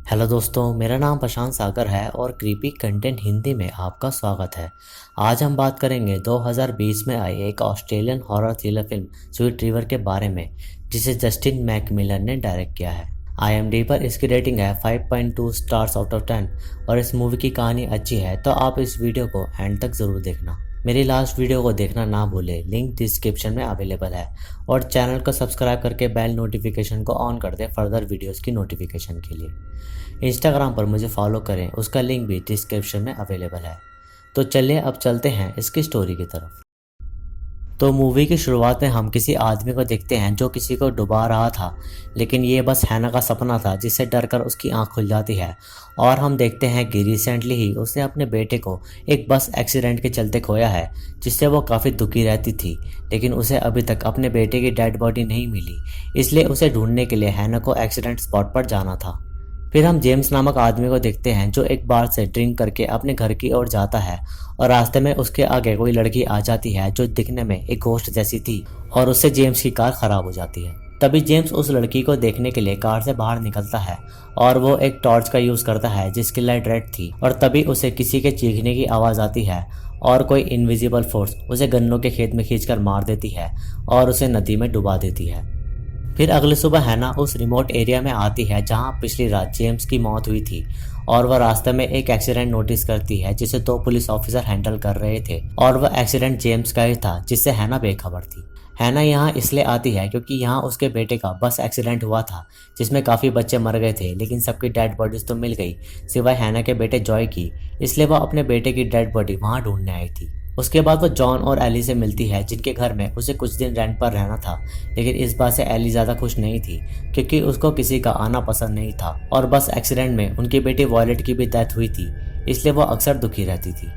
Hello दोस्तों, मेरा नाम प्रशांत सागर है और क्रीपी कंटेंट हिंदी में आपका स्वागत है। आज हम बात करेंगे 2020 में आई एक Australian horror thriller film sweet river के बारे में, जिसे जस्टिन मैकमिलर ने डायरेक्ट किया है। IMDb पर इसकी रेटिंग है 5.2 स्टार्स आउट ऑफ 10 और इस मूवी की कहानी अच्छी है तो आप इस वीडियो को एंड तक ज़रूर देखना। मेरी लास्ट वीडियो को देखना ना भूलें, लिंक डिस्क्रिप्शन में अवेलेबल है। और चैनल को सब्सक्राइब करके बेल नोटिफिकेशन को ऑन कर दें फर्दर वीडियोस की नोटिफिकेशन के लिए। इंस्टाग्राम पर मुझे फॉलो करें, उसका लिंक भी डिस्क्रिप्शन में अवेलेबल है। तो चलिए अब चलते हैं इसकी स्टोरी की तरफ। तो मूवी की शुरुआत में हम किसी आदमी को देखते हैं जो किसी को डुबा रहा था, लेकिन ये बस हैना का सपना था जिससे डरकर उसकी आंख खुल जाती है। और हम देखते हैं कि रिसेंटली ही उसने अपने बेटे को एक बस एक्सीडेंट के चलते खोया है, जिससे वो काफ़ी दुखी रहती थी। लेकिन उसे अभी तक अपने बेटे की डेड बॉडी नहीं मिली, इसलिए उसे ढूंढने के लिए हैना को एक्सीडेंट स्पॉट पर जाना था। फिर हम जेम्स नामक आदमी को देखते हैं जो एक बार से ड्रिंक करके अपने घर की ओर जाता है और रास्ते में उसके आगे कोई लड़की आ जाती है जो दिखने में एक घोस्ट जैसी थी और उससे जेम्स की कार खराब हो जाती है। तभी जेम्स उस लड़की को देखने के लिए कार से बाहर निकलता है और वो एक टॉर्च का यूज करता है जिसकी लाइट रेड थी। और तभी उसे किसी के चीखने की आवाज आती है और कोई इनविजिबल फोर्स उसे गन्नों के खेत में खींचकर मार देती है और उसे नदी में डुबा देती है। फिर अगली सुबह हैना उस रिमोट एरिया में आती है जहां पिछली रात जेम्स की मौत हुई थी और वह रास्ते में एक एक्सीडेंट नोटिस करती है जिसे 2 पुलिस ऑफिसर हैंडल कर रहे थे और वह एक्सीडेंट जेम्स का ही था जिससे हैना बेखबर थी। हैना यहाँ इसलिए आती है क्योंकि यहाँ उसके बेटे का बस एक्सीडेंट हुआ था जिसमें काफ़ी बच्चे मर गए थे, लेकिन सबकी डेड बॉडीज तो मिल गई सिवाय हैना के बेटे जॉय की। इसलिए वह अपने बेटे की डेड बॉडी वहाँ ढूंढने आई थी। उसके बाद वो जॉन और एली से मिलती है जिनके घर में उसे कुछ दिन रेंट पर रहना था। लेकिन इस बात से एली ज़्यादा खुश नहीं थी क्योंकि उसको किसी का आना पसंद नहीं था और बस एक्सीडेंट में उनकी बेटी वॉयलेट की भी डेथ हुई थी, इसलिए वो अक्सर दुखी रहती थी।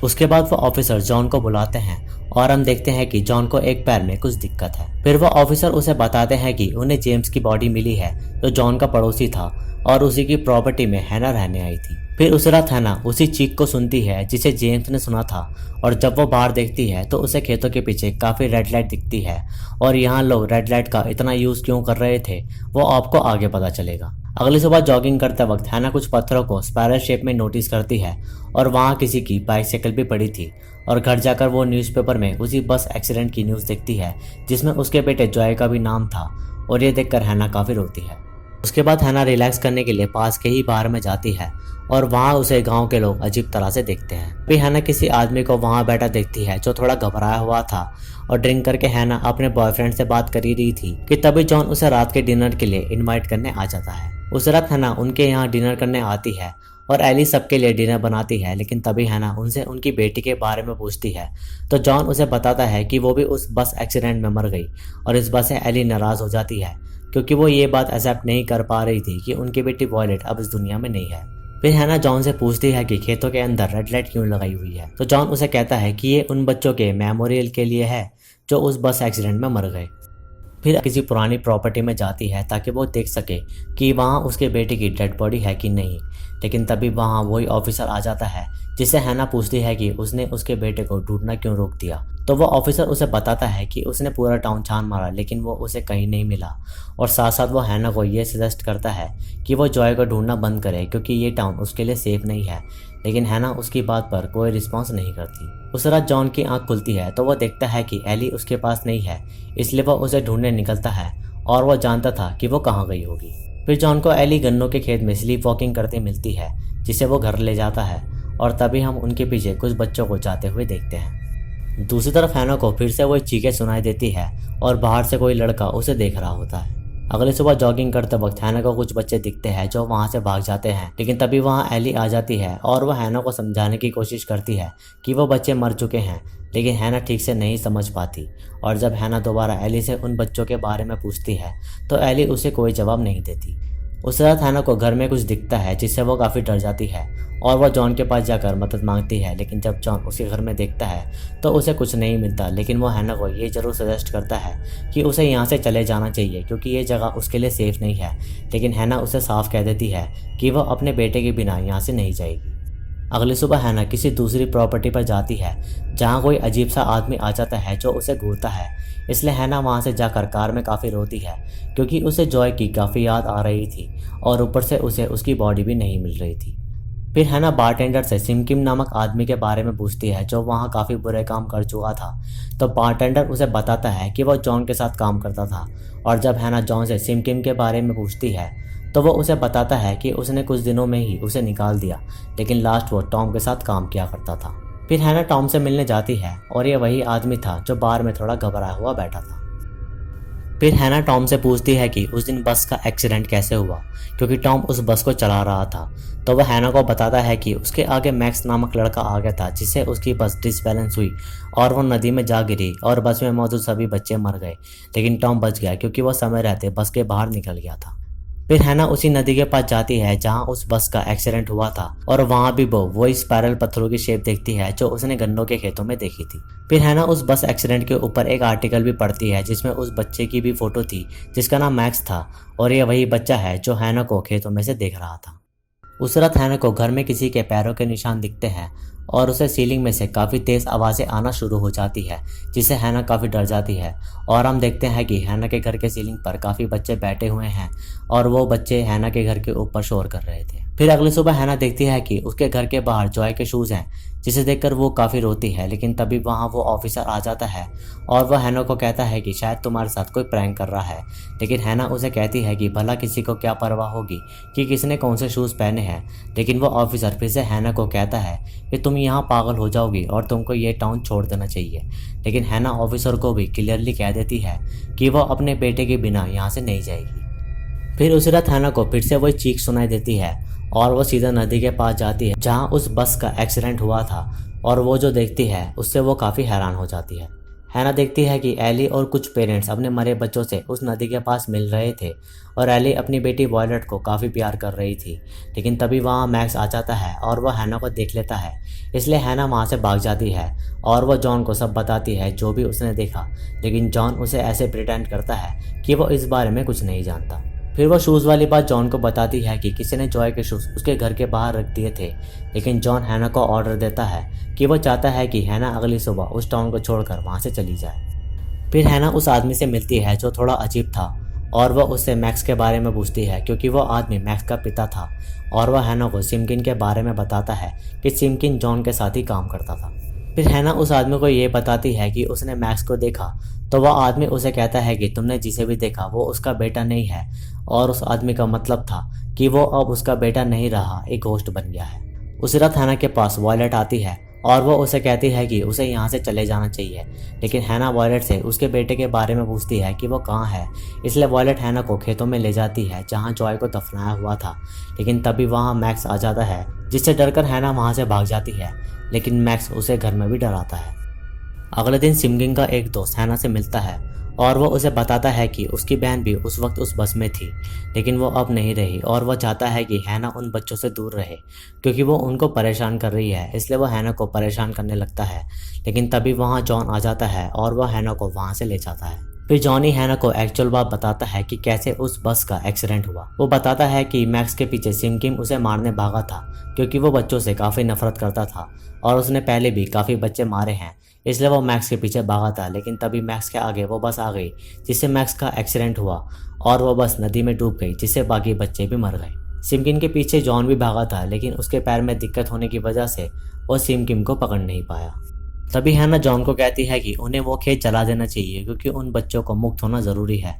उसके बाद वो ऑफिसर जॉन को बुलाते हैं और हम देखते हैं कि जॉन को एक पैर में कुछ दिक्कत है। फिर वो ऑफिसर उसे बताते हैं कि उन्हें जेम्स की बॉडी मिली है जो जॉन का पड़ोसी था और उसी की प्रॉपर्टी में हैना रहने आई थी। फिर उस रात हैना उसी चीख को सुनती है जिसे जेम्स ने सुना था और जब वो बाहर देखती है तो उसे खेतों के पीछे काफ़ी रेड लाइट दिखती है और यहाँ लोग रेड लाइट का इतना यूज़ क्यों कर रहे थे वो आपको आगे पता चलेगा। अगली सुबह जॉगिंग करते वक्त हैना कुछ पत्थरों को स्पाइरल शेप में नोटिस करती है और वहाँ किसी की बाइसाइकिल भी पड़ी थी। और घर जाकर वो न्यूज़पेपर में उसी बस एक्सीडेंट की न्यूज़ देखती है जिसमें उसके बेटे जॉय का भी नाम था और ये देखकर हैना काफ़ी रोती है। उसके बाद हैना रिलैक्स करने के लिए पास के ही बार में जाती है और वहाँ उसे गांव के लोग अजीब तरह से देखते हैं। फिर हैना किसी आदमी को वहाँ बैठा देखती है जो थोड़ा घबराया हुआ था और ड्रिंक करके हैना अपने बॉयफ्रेंड से बात कर ही रही थी कि तभी जॉन उसे रात के डिनर के लिए इनवाइट करने आ जाता है। उस रात हैना उनके यहाँ डिनर करने आती है और एली सबके लिए डिनर बनाती है, लेकिन तभी हैना उनसे उनकी बेटी के बारे में पूछती है तो जॉन उसे बताता है कि वो भी उस बस एक्सीडेंट में मर गई। और इस बात से एली नाराज़ हो जाती है क्योंकि वो ये बात एक्सेप्ट नहीं कर पा रही थी कि उनकी बेटी वॉयलेट अब इस दुनिया में नहीं है। फिर हैना जॉन से पूछती है कि खेतों के अंदर रेड लाइट क्यों लगाई हुई है तो जॉन उसे कहता है कि ये उन बच्चों के मेमोरियल के लिए है जो उस बस एक्सीडेंट में मर गए। फिर किसी पुरानी प्रॉपर्टी में जाती है ताकि वो देख सके कि वहाँ उसके बेटे की डेड बॉडी है कि नहीं। लेकिन तभी वहाँ वही ऑफिसर आ जाता है जिससे हैना पूछती है कि उसने उसके बेटे को ढूंढना क्यों रोक दिया। तो वो ऑफिसर उसे बताता है कि उसने पूरा टाउन छान मारा लेकिन वो उसे कहीं नहीं मिला। और साथ साथ वो हैना को ये सजेस्ट करता है कि वो जॉय को ढूंढना बंद करे क्योंकि ये टाउन उसके लिए सेफ नहीं है। लेकिन हैना उसकी बात पर कोई रिस्पॉन्स नहीं करती। उस रात जॉन की आंख खुलती है तो वो देखता है कि एली उसके पास नहीं है, इसलिए वो उसे ढूंढने निकलता है और वो जानता था कि वो कहाँ गई होगी। फिर जॉन को एली गन्नों के खेत में स्लीप वॉकिंग करते मिलती है जिसे वो घर ले जाता है और तभी हम उनके पीछे कुछ बच्चों को जाते हुए देखते हैं। दूसरी तरफ हैना को फिर से वही चीखें सुनाई देती है और बाहर से कोई लड़का उसे देख रहा होता है। अगली सुबह जॉगिंग करते वक्त हैना को कुछ बच्चे दिखते हैं जो वहां से भाग जाते हैं, लेकिन तभी वहां एली आ जाती है और वह हैना को समझाने की कोशिश करती है कि वो बच्चे मर चुके हैं, लेकिन हैना ठीक से नहीं समझ पाती। और जब हैना दोबारा एली से उन बच्चों के बारे में पूछती है तो एली उसे कोई जवाब नहीं देती। उस रात हैना को घर में कुछ दिखता है जिससे वो काफ़ी डर जाती है और वह जॉन के पास जाकर मदद मांगती है। लेकिन जब जॉन उसके घर में देखता है तो उसे कुछ नहीं मिलता, लेकिन वो हैना को ये ज़रूर सजेस्ट करता है कि उसे यहाँ से चले जाना चाहिए क्योंकि ये जगह उसके लिए सेफ़ नहीं है। लेकिन हैना उसे साफ कह देती है कि वह अपने बेटे के बिना यहाँ से नहीं जाएगी। अगली सुबह हैना किसी दूसरी प्रॉपर्टी पर जाती है जहाँ कोई अजीब सा आदमी आ जाता है जो उसे घूरता है। इसलिए हैना वहाँ से जाकर कार में काफ़ी रोती है क्योंकि उसे जॉय की काफ़ी याद आ रही थी और ऊपर से उसे उसकी बॉडी भी नहीं मिल रही थी। फिर हैना बारटेंडर से सिम किम नामक आदमी के बारे में पूछती है जो वहाँ काफ़ी बुरे काम कर चुका था। तो बारटेंडर उसे बताता है कि वह जॉन के साथ काम करता था। और जब हैना जॉन से सिम किम के बारे में पूछती है तो वो उसे बताता है कि उसने कुछ दिनों में ही उसे निकाल दिया, लेकिन लास्ट वो टॉम के साथ काम किया करता था। फिर हैना टॉम से मिलने जाती है और ये वही आदमी था जो बार में थोड़ा घबराया हुआ बैठा था। फिर हैना टॉम से पूछती है कि उस दिन बस का एक्सीडेंट कैसे हुआ, क्योंकि टॉम उस बस को चला रहा था। तो वह हैना को बताता है कि उसके आगे मैक्स नामक लड़का आ गया था जिससे उसकी बस डिसबैलेंस हुई और वो नदी में जा गिरी और बस में मौजूद सभी बच्चे मर गए, लेकिन टॉम बच गया क्योंकि वह समय रहते बस के बाहर निकल गया था। फिर हैना उसी नदी के पास जाती है जहां उस बस का एक्सीडेंट हुआ था और वहां भी वो स्पाइरल पत्थरों की शेप देखती है जो उसने गन्नों के खेतों में देखी थी। फिर हैना उस बस एक्सीडेंट के ऊपर एक आर्टिकल भी पढ़ती है जिसमें उस बच्चे की भी फोटो थी जिसका नाम मैक्स था और ये वही बच्चा है जो हैना को खेतों में से देख रहा था। उस रात हैना को घर में किसी के पैरों के निशान दिखते हैं और उसे सीलिंग में से काफ़ी तेज़ आवाज़ें आना शुरू हो जाती है जिससे हैना काफ़ी डर जाती है। और हम देखते हैं कि हैना के घर के सीलिंग पर काफ़ी बच्चे बैठे हुए हैं और वो बच्चे हैना के घर के ऊपर शोर कर रहे थे। फिर अगली सुबह हैना देखती है कि उसके घर के बाहर जॉय के शूज़ हैं जिसे देखकर वो काफ़ी रोती है, लेकिन तभी वहाँ वो ऑफिसर आ जाता है और वह हैना को कहता है कि शायद तुम्हारे साथ कोई प्रैंक कर रहा है। लेकिन हैना उसे कहती है कि भला किसी को क्या परवाह होगी कि किसने कौन से शूज़ पहने हैं। लेकिन वो ऑफिसर फिर से हैना को कहता है कि तुम यहाँ पागल हो जाओगी और तुमको ये टाउन छोड़ देना चाहिए। लेकिन हैना ऑफिसर को भी क्लियरली कह देती है कि वो अपने बेटे के बिना यहाँ से नहीं जाएगी। फिर उसी रात हैना को फिर से वही चीख सुनाई देती है और वो सीधा नदी के पास जाती है जहाँ उस बस का एक्सीडेंट हुआ था और वो जो देखती है उससे वो काफ़ी हैरान हो जाती है। हैना देखती है कि एली और कुछ पेरेंट्स अपने मरे बच्चों से उस नदी के पास मिल रहे थे और एली अपनी बेटी वॉयलेट को काफ़ी प्यार कर रही थी। लेकिन तभी वहाँ मैक्स आ जाता है और वह हैना को देख लेता है, इसलिए हैना वहाँ से भाग जाती है और वह जॉन को सब बताती है जो भी उसने देखा। लेकिन जॉन उसे ऐसे प्रिटेंड करता है कि वो इस बारे में कुछ नहीं जानता। फिर वो शूज़ वाली बात जॉन को बताती है कि किसी ने जॉय के शूज़ उसके घर के बाहर रख दिए थे। लेकिन जॉन हैना को ऑर्डर देता है कि वो चाहता है कि हैना अगली सुबह उस टाउन को छोड़कर वहाँ से चली जाए। फिर हैना उस आदमी से मिलती है जो थोड़ा अजीब था और वह उससे मैक्स के बारे में पूछती है क्योंकि वो आदमी मैक्स का पिता था। और वह हैना को सिमकिन के बारे में बताता है कि सिमकिन जॉन के साथ ही काम करता था। फिर हैना उस आदमी को ये बताती है कि उसने मैक्स को देखा। तो वह आदमी उसे कहता है कि तुमने जिसे भी देखा वो उसका बेटा नहीं है। और उस आदमी का मतलब था कि वो अब उसका बेटा नहीं रहा, एक घोस्ट बन गया है। उसी रात हैना के पास वॉयलेट आती है और वो उसे कहती है कि उसे यहाँ से चले जाना चाहिए। लेकिन हैना वॉयलेट से उसके बेटे के बारे में पूछती है कि वो कहाँ है, इसलिए वॉयलेट हैना को खेतों में ले जाती है जहाँ जॉय को दफनाया हुआ था। लेकिन तभी वहाँ मैक्स आ जाता है जिससे डरकर हैना वहाँ से भाग जाती है, लेकिन मैक्स उसे घर में भी डराता है। अगले दिन सिमकिन का एक दोस्त हैना से मिलता है और वो उसे बताता है कि उसकी बहन भी उस वक्त उस बस में थी, लेकिन वो अब नहीं रही और वह चाहता है कि हैना उन बच्चों से दूर रहे क्योंकि वो उनको परेशान कर रही है, इसलिए वो हैना को परेशान करने लगता है। लेकिन तभी वहाँ जॉन आ जाता है और वह हैना को वहाँ से ले जाता है। फिर जॉनी हैना को एक्चुअल बात बताता है कि कैसे उस बस का एक्सीडेंट हुआ। वो बताता है कि मैक्स के पीछे सिम किम उसे मारने भागा था क्योंकि वो बच्चों से काफ़ी नफरत करता था और उसने पहले भी काफ़ी बच्चे मारे हैं, इसलिए वो मैक्स के पीछे भागा था। लेकिन तभी मैक्स के आगे वो बस आ गई जिससे मैक्स का एक्सीडेंट हुआ और वो बस नदी में डूब गई जिससे बाकी बच्चे भी मर गए। सिमकिन के पीछे जॉन भी भागा था, लेकिन उसके पैर में दिक्कत होने की वजह से वो सिमकिन को पकड़ नहीं पाया। तभी हैना जॉन को कहती है कि उन्हें वो खेत जला देना चाहिए क्योंकि उन बच्चों को मुक्त होना ज़रूरी है।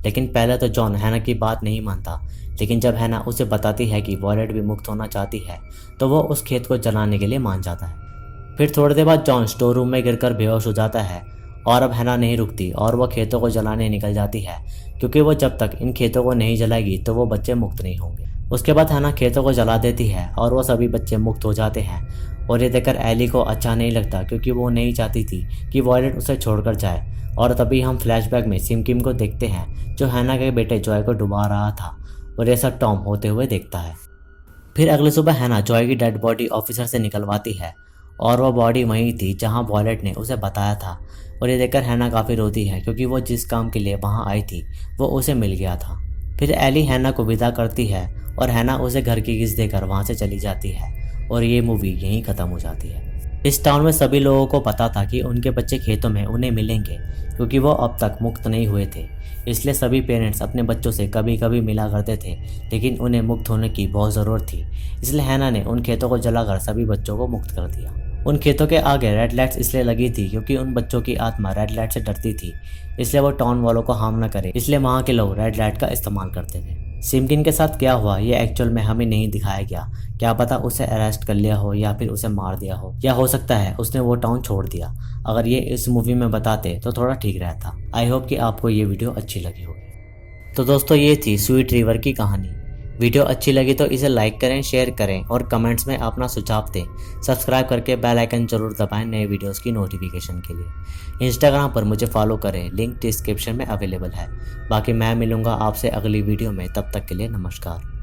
लेकिन पहले तो जॉन हैना की बात नहीं मानता, लेकिन जब हैना उसे बताती है कि वॉयलेट भी मुक्त होना चाहती है तो वो उस खेत को जलाने के लिए मान जाता है। फिर थोड़ी देर बाद जॉन स्टोर रूम में गिरकर बेहोश हो जाता है और अब हैना नहीं रुकती और वह खेतों को जलाने निकल जाती है क्योंकि वो जब तक इन खेतों को नहीं जलाएगी तो वो बच्चे मुक्त नहीं होंगे। उसके बाद हैना खेतों को जला देती है और वो सभी बच्चे मुक्त हो जाते हैं। और ये देखकर एली को अच्छा नहीं लगता क्योंकि वो नहीं चाहती थी कि वॉयलेट उसे छोड़कर जाए। और तभी हम फ्लैशबैक में सिम किम को देखते हैं जो हैना के बेटे जॉय को डुबा रहा था और ये सब टॉम होते हुए देखता है। फिर अगली सुबह हैना जॉय की डेड बॉडी ऑफिसर से निकलवाती है और वह बॉडी वहीं थी जहां वॉयलेट ने उसे बताया था। और ये देखकर हैना काफ़ी रोती है क्योंकि वो जिस काम के लिए वहां आई थी वो उसे मिल गया था। फिर एली हैना को विदा करती है और हैना उसे घर की किस देकर वहां से चली जाती है और ये मूवी यहीं ख़त्म हो जाती है। इस टाउन में सभी लोगों को पता था कि उनके बच्चे खेतों में उन्हें मिलेंगे, क्योंकि वो अब तक मुक्त नहीं हुए थे। इसलिए सभी पेरेंट्स अपने बच्चों से कभी कभी मिला करते थे, लेकिन उन्हें मुक्त होने की बहुत ज़रूरत थी। इसलिए हैना ने उन खेतों को जलाकर सभी बच्चों को मुक्त कर दिया। उन खेतों के आगे रेड लाइट्स इसलिए लगी थी क्योंकि उन बच्चों की आत्मा रेड लाइट से डरती थी, इसलिए वो टाउन वालों को हार्म न करे, इसलिए वहाँ के लोग रेड लाइट का इस्तेमाल करते थे। सिमकिन के साथ क्या हुआ ये एक्चुअल में हमें नहीं दिखाया गया। क्या पता उसे अरेस्ट कर लिया हो या फिर उसे मार दिया हो, या हो सकता है उसने वो टाउन छोड़ दिया। अगर ये इस मूवी में बताते तो थोड़ा ठीक रहता। आई होप कि आपको ये वीडियो अच्छी लगी होगी। तो दोस्तों ये थी स्वीट रिवर की कहानी। वीडियो अच्छी लगी तो इसे लाइक करें, शेयर करें और कमेंट्स में अपना सुझाव दें। सब्सक्राइब करके बेल आइकन जरूर दबाएं नए वीडियोस की नोटिफिकेशन के लिए। इंस्टाग्राम पर मुझे फॉलो करें, लिंक डिस्क्रिप्शन में अवेलेबल है। बाकी मैं मिलूंगा आपसे अगली वीडियो में, तब तक के लिए नमस्कार।